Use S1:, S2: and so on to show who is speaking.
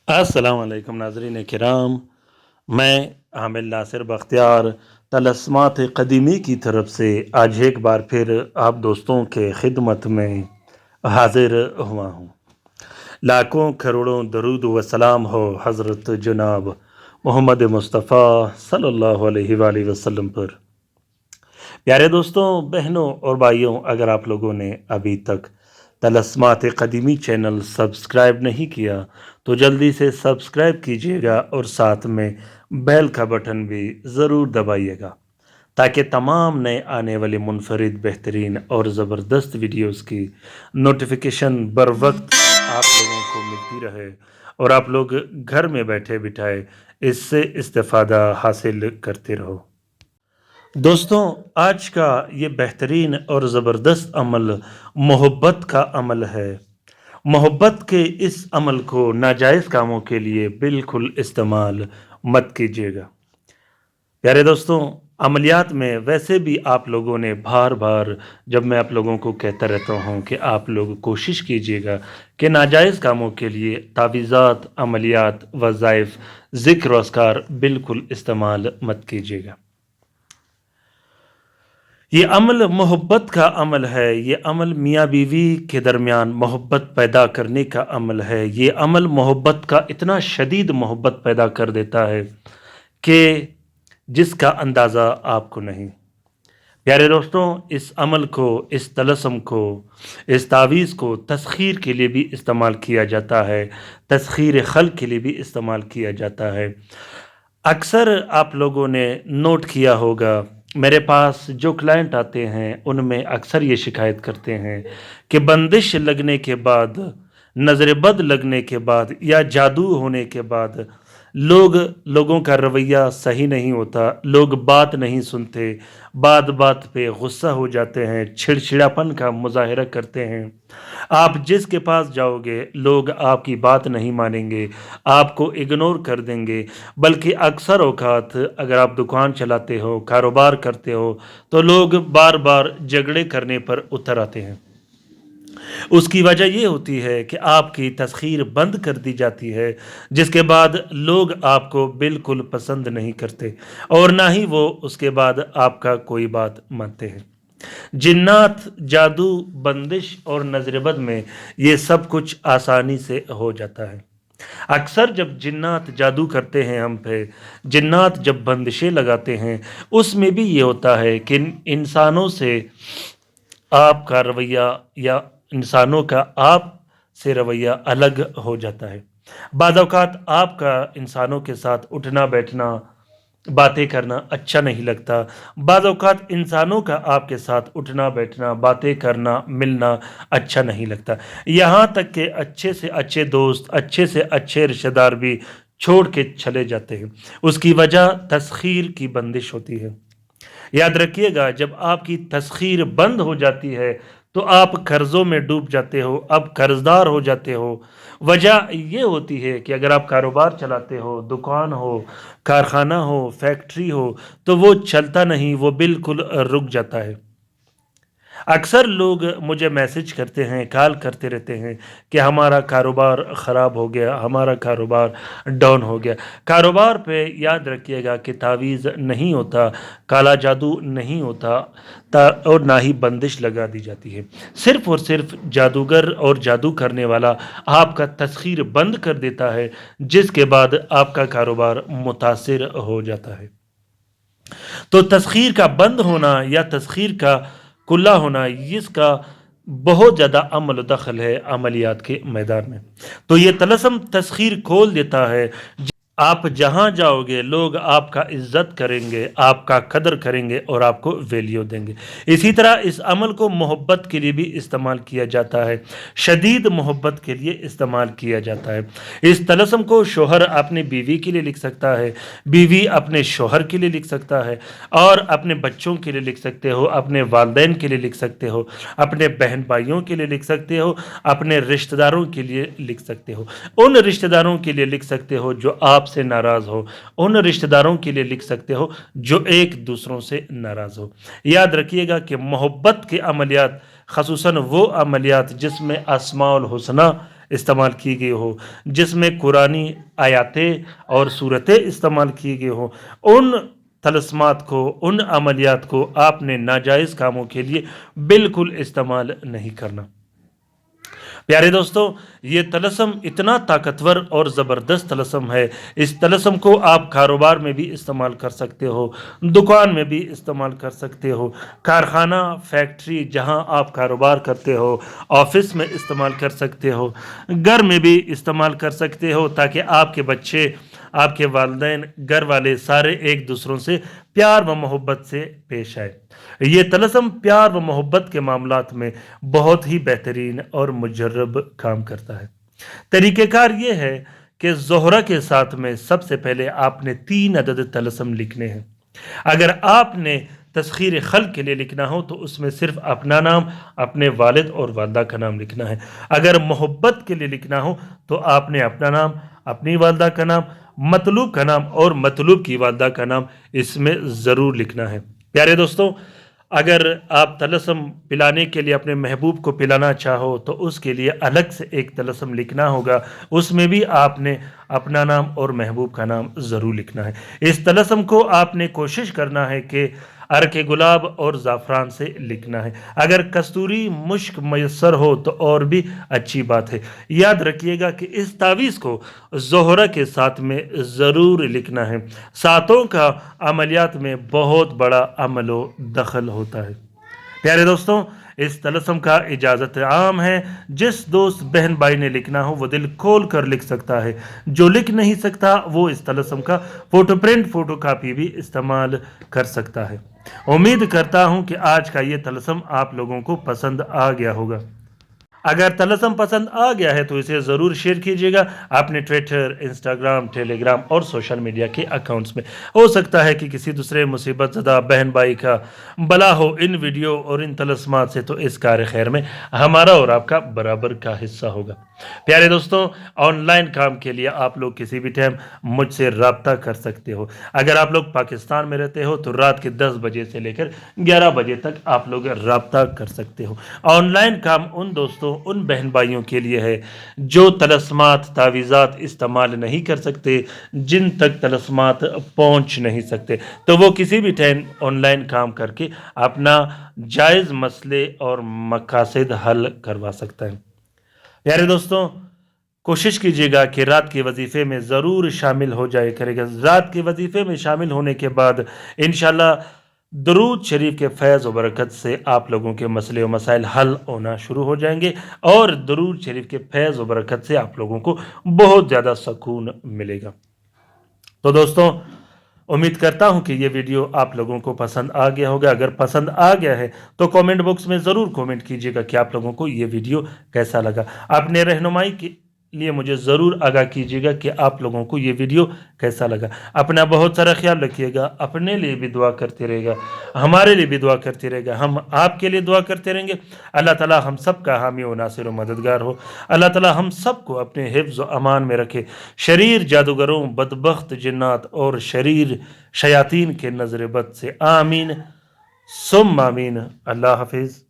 S1: अस्सलाम वालेकुम नाज़रीन किराम। मैं आमिर नासिर बख्तियार तलस्मात क़दीमी की तरफ से आज एक बार फिर आप दोस्तों के खिदमत में हाजिर हुआ हूँ। लाखों करोड़ों दरूद व सलाम हो हज़रत जनाब मोहम्मद मुस्तफ़ा सल्लल्लाहु अलैहि वसल्लम पर। प्यारे दोस्तों, बहनों और भाइयों, अगर आप लोगों ने अभी तक तलस्मात क़दीमी चैनल सब्सक्राइब नहीं किया तो जल्दी से सब्सक्राइब कीजिएगा और साथ में बेल का बटन भी ज़रूर दबाइएगा ताकि तमाम नए आने वाले मुनफरिद बेहतरीन और ज़बरदस्त वीडियोस की नोटिफिकेशन बर वक्त आप लोगों को मिलती रहे और आप लोग घर में बैठे बिठाए इससे इस्तेफ़ादा हासिल करते रहो। दोस्तों, आज का ये बेहतरीन और ज़बरदस्त अमल मोहब्बत का अमल है। मोहब्बत के इस अमल को नाजायज़ कामों के लिए बिल्कुल इस्तेमाल मत कीजिएगा। प्यारे दोस्तों, अमलियात में वैसे भी आप लोगों ने बार बार, जब मैं आप लोगों को कहता रहता हूँ कि आप लोग कोशिश कीजिएगा कि नाजायज़ कामों के लिए तावीज़ात, अमलियात, वज़ाइफ, ज़िक्र व अस्कार बिल्कुल इस्तेमाल मत कीजिएगा। ये अमल मोहब्बत का अमल है। ये अमल मियाँ बीवी के दरमियान मोहब्बत पैदा करने का अमल है। ये अमल मोहब्बत का इतना शदीद मोहब्बत पैदा कर देता है कि जिसका अंदाज़ा आपको नहीं। प्यारे दोस्तों, इस अमल को, इस तलस्म को, इस तावीज़ को तस्खीर के लिए भी इस्तेमाल किया जाता है, तस्खीर खल्क़ के लिए भी इस्तेमाल किया जाता है। अक्सर आप लोगों ने नोट किया होगा, मेरे पास जो क्लाइंट आते हैं उनमें अक्सर ये शिकायत करते हैं कि बंदिश लगने के बाद, नज़र बद लगने के बाद या जादू होने के बाद लोगों का रवैया सही नहीं होता, लोग बात नहीं सुनते, बात बात पे गुस्सा हो जाते हैं, चिड़चिड़ापन का मुजाहरा करते हैं। आप जिसके पास जाओगे लोग आपकी बात नहीं मानेंगे, आपको इग्नोर कर देंगे। बल्कि अक्सर औक़ात अगर आप दुकान चलाते हो, कारोबार करते हो, तो लोग बार बार झगड़े करने पर उतर आते हैं। उसकी वजह ये होती है कि आपकी तस्खीर बंद कर दी जाती है, जिसके बाद लोग आपको बिल्कुल पसंद नहीं करते और ना ही वो उसके बाद आपका कोई बात मानते हैं। जिन्नात, जादू, बंदिश और नज़रबद में ये सब कुछ आसानी से हो जाता है। अक्सर जब जिन्नात जादू करते हैं हम पे, जिन्नात जब बंदिशें लगाते हैं, उसमें भी ये होता है कि इंसानों से आपका रवैया या इंसानों का आप से रवैया अलग हो जाता है। बाज़ औक़ात आपका इंसानों के साथ उठना बैठना, बातें करना अच्छा नहीं लगता। बाज़ औक़ात इंसानों का आपके साथ उठना बैठना, बातें करना, मिलना अच्छा नहीं लगता। यहाँ तक कि अच्छे से अच्छे दोस्त, अच्छे से अच्छे रिश्तेदार भी छोड़ के चले जाते हैं। उसकी वजह तस्खीर की बंदिश होती है। याद रखिएगा, जब आपकी तस्खीर बंद हो जाती है तो आप कर्ज़ों में डूब जाते हो, आप कर्ज़दार हो जाते हो। वजह ये होती है कि अगर आप कारोबार चलाते हो, दुकान हो, कारखाना हो, फैक्ट्री हो, तो वो चलता नहीं, वो बिल्कुल रुक जाता है। अक्सर लोग मुझे मैसेज करते हैं, कॉल करते रहते हैं कि हमारा कारोबार ख़राब हो गया, हमारा कारोबार डाउन हो गया। कारोबार पे याद रखिएगा कि तावीज़ नहीं होता, काला जादू नहीं होता और ना ही बंदिश लगा दी जाती है। सिर्फ़ और सिर्फ जादूगर और जादू करने वाला आपका तस्खीर बंद कर देता है, जिसके बाद आपका कारोबार मुतासिर हो जाता है। तो तस्खीर का बंद होना या तस्खीर का कुल्ला होना, इसका बहुत ज़्यादा अमल दखल है अमलियात के मैदान में। तो ये तलस्म तस्खीर खोल देता है। आप जहाँ जाओगे लोग आपका इज़्ज़त करेंगे, आपका कदर करेंगे और आपको वैल्यू देंगे। इसी तरह इस अमल को मोहब्बत के लिए भी इस्तेमाल किया जाता है, शदीद मोहब्बत के लिए इस्तेमाल किया जाता है। इस तलस्म को शोहर अपनी बीवी के लिए लिख सकता है, बीवी अपने शोहर के लिए लिख सकता है और अपने बच्चों के लिए लिख सकते हो, अपने वालिदैन के लिए लिख सकते हो, अपने बहन भाइयों के लिए लिख सकते हो, अपने रिश्तेदारों के लिए लिख सकते हो। उन रिश्तेदारों के लिए लिख सकते हो जो आपसे नाराज़ हो, उन रिश्तेदारों के लिए लिख सकते हो जो एक दूसरों से नाराज़ हो। याद रखिएगा कि मोहब्बत के अमलियात, ख़ुसूसन वो अमलियात जिसमें अस्माउल हुस्ना استعمال کی گئی ہو، جس میں قرآنی آیاتیں اور صورتیں استعمال کی گئی ہوں، ان طلسمات کو، ان عملیات کو آپ نے ناجائز کاموں کے لیے بالکل استعمال نہیں کرنا۔ پیارے دوستو، یہ طلسم اتنا طاقتور اور زبردست طلسم ہے، اس طلسم کو آپ کاروبار میں بھی استعمال کر سکتے ہو، دکان میں بھی استعمال کر سکتے ہو، کارخانہ، فیکٹری جہاں آپ کاروبار کرتے ہو، آفس میں استعمال کر سکتے ہو، گھر میں بھی استعمال کر سکتے ہو، تاکہ آپ کے بچے، آپ کے والدین، گھر والے سارے ایک دوسروں سے پیار و محبت سے پیش آئے۔ یہ طلسم پیار و محبت کے معاملات میں بہت ہی بہترین اور مجرب کام کرتا ہے۔ طریقہ کار یہ ہے کہ زہرہ کے ساتھ میں سب سے پہلے آپ نے 3 عدد طلسم لکھنے ہیں۔ اگر آپ نے تسخیر خلق کے لیے لکھنا ہو تو اس میں صرف اپنا نام، اپنے والد اور والدہ کا نام لکھنا ہے۔ اگر محبت کے لیے لکھنا ہو تو آپ نے اپنا نام، اپنی والدہ کا نام، مطلوب کا نام اور مطلوب کی والدہ کا نام اس میں ضرور لکھنا ہے۔ پیارے دوستوں، اگر آپ طلسم پلانے کے لیے اپنے محبوب کو پلانا چاہو تو اس کے لیے الگ سے ایک طلسم لکھنا ہوگا، اس میں بھی آپ نے اپنا نام اور محبوب کا نام ضرور لکھنا ہے۔ اس طلسم کو آپ نے کوشش کرنا ہے کہ عرق گلاب اور زعفران سے لکھنا ہے۔ اگر کستوری مشک میسر ہو تو اور بھی اچھی بات ہے۔ یاد رکھیے گا کہ اس تعویذ کو زہرہ کے ساتھ میں ضرور لکھنا ہے۔ ساتوں کا عملیات میں بہت بڑا عمل و دخل ہوتا ہے۔ پیارے دوستوں، اس طلسم کا اجازت عام ہے، جس دوست بہن بھائی نے لکھنا ہو وہ دل کھول کر لکھ سکتا ہے، جو لکھ نہیں سکتا وہ اس طلسم کا فوٹو پرنٹ، فوٹو کاپی بھی استعمال کر سکتا ہے۔ امید کرتا ہوں کہ آج کا یہ طلسم آپ لوگوں کو پسند آ گیا ہوگا۔ اگر طلسم پسند آ گیا ہے تو اسے ضرور شیئر کیجیے گا اپنے ٹویٹر، انسٹاگرام، ٹیلی گرام اور سوشل میڈیا کے اکاؤنٹس میں۔ ہو سکتا ہے کہ کسی دوسرے مصیبت زدہ بہن بھائی کا بلا ہو ان ویڈیو اور ان طلسمات سے، تو اس کار خیر میں ہمارا اور آپ کا برابر کا حصہ ہوگا۔ پیارے دوستوں، آن لائن کام کے لیے آپ لوگ کسی بھی ٹائم مجھ سے رابطہ کر سکتے ہو۔ اگر آپ لوگ پاکستان میں رہتے ہو تو رات کے 10 بجے سے لے کر 11 بجے تک آپ لوگ رابطہ کر سکتے ہو۔ آن لائن کام ان دوستوں، ان بہن بھائیوں کے لیے ہے جو طلسمات، تعویذات استعمال نہیں کر سکتے، جن تک طلسمات پہنچ نہیں سکتے، تو وہ کسی بھی ٹائم آن لائن کام کر کے اپنا جائز مسئلے اور مقاصد حل کروا سکتا ہے۔ پیارے دوستوں، کوشش کیجیے گا کہ رات کے وظیفے میں ضرور شامل ہو جائے کرے گا۔ رات کے وظیفے میں شامل ہونے کے بعد انشاءاللہ درود شریف کے فیض و برکت سے آپ لوگوں کے مسئلے و مسائل حل ہونا شروع ہو جائیں گے، اور درود شریف کے فیض و برکت سے آپ لوگوں کو بہت زیادہ سکون ملے گا۔ تو دوستوں، امید کرتا ہوں کہ یہ ویڈیو آپ لوگوں کو پسند آ گیا ہوگا۔ اگر پسند آ گیا ہے تو کامنٹ باکس میں ضرور کامنٹ کیجیے گا کہ آپ لوگوں کو یہ ویڈیو کیسا لگا۔ اپنے رہنمائی کے لیے مجھے ضرور آگاہ کیجیے گا کہ آپ لوگوں کو یہ ویڈیو کیسا لگا۔ اپنا بہت سارا خیال رکھیے گا، اپنے لیے بھی دعا کرتے رہے گا، ہمارے لیے بھی دعا کرتے رہے گا، ہم آپ کے لیے دعا کرتے رہیں گے۔ اللہ تعالی ہم سب کا حامی و ناصر و مددگار ہو۔ اللہ تعالی ہم سب کو اپنے حفظ و امان میں رکھے، شریر جادوگروں، بدبخت جنات اور شریر شیاطین کے نظر بد سے۔ آمین ثم آمین۔ اللہ حافظ۔